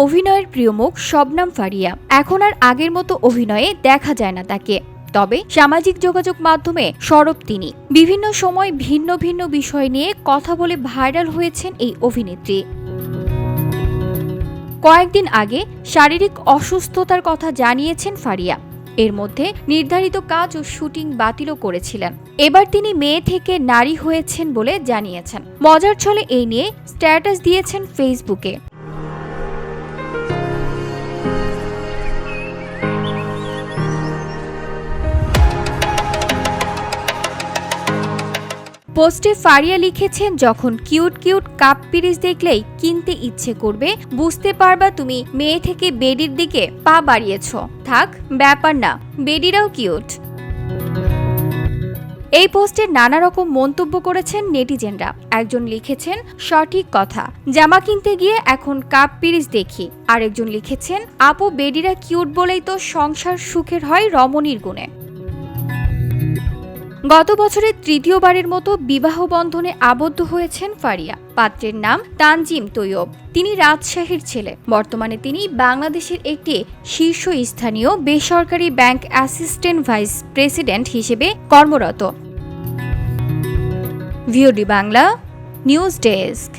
অভিনয়ের প্রিয় মুখ শবনম ফারিয়া। এখন আর আগের মতো অভিনয়ে দেখা যায় না তাকে, তবে সামাজিক যোগাযোগ মাধ্যমে সরব তিনি। বিভিন্ন সময় ভিন্ন ভিন্ন বিষয় নিয়ে কথা বলে ভাইরাল হয়েছেন এই অভিনেত্রী। কয়েকদিন আগে শারীরিক অসুস্থতার কথা জানিয়েছেন ফারিয়া। এর মধ্যে নির্ধারিত কাজ ও শুটিং বাতিলও করেছিলেন। এবার তিনি মেয়ে থেকে নারী হয়েছেন বলে জানিয়েছেন। মজার ছলে এই নিয়ে স্ট্যাটাস দিয়েছেন ফেসবুকে। পোস্টে ফারিয়া লিখেছেন, যখন কিউট কিউট কাপ পিরিচ দেখলেই কিনতে ইচ্ছে করবে, বুঝতে পারবা তুমি মেয়ে থেকে বেডির দিকে পা বাড়িয়েছ। থাক, ব্যাপার না, বেডিরাও কিউট। এই পোস্টে নানা রকম মন্তব্য করেছেন নেটিজেনরা। একজন লিখেছেন, সঠিক কথা, জামা কিনতে গিয়ে এখন কাপ পিরিচ দেখি। আরেকজন লিখেছেন, আপু বেডিরা কিউট বলেই তো সংসার সুখের হয় রমণীর গুণে। গত বছরের তৃতীয়বারের মতো বিবাহ বন্ধনে আবদ্ধ হয়েছেন ফারিয়া। পাত্রের নাম তানজিম তৈয়ব। তিনি রাজশাহীর ছেলে। বর্তমানে তিনি বাংলাদেশের একটি শীর্ষস্থানীয় বেসরকারি ব্যাংক অ্যাসিস্ট্যান্ট ভাইস প্রেসিডেন্ট হিসেবে কর্মরত। VOD Bangla news desk.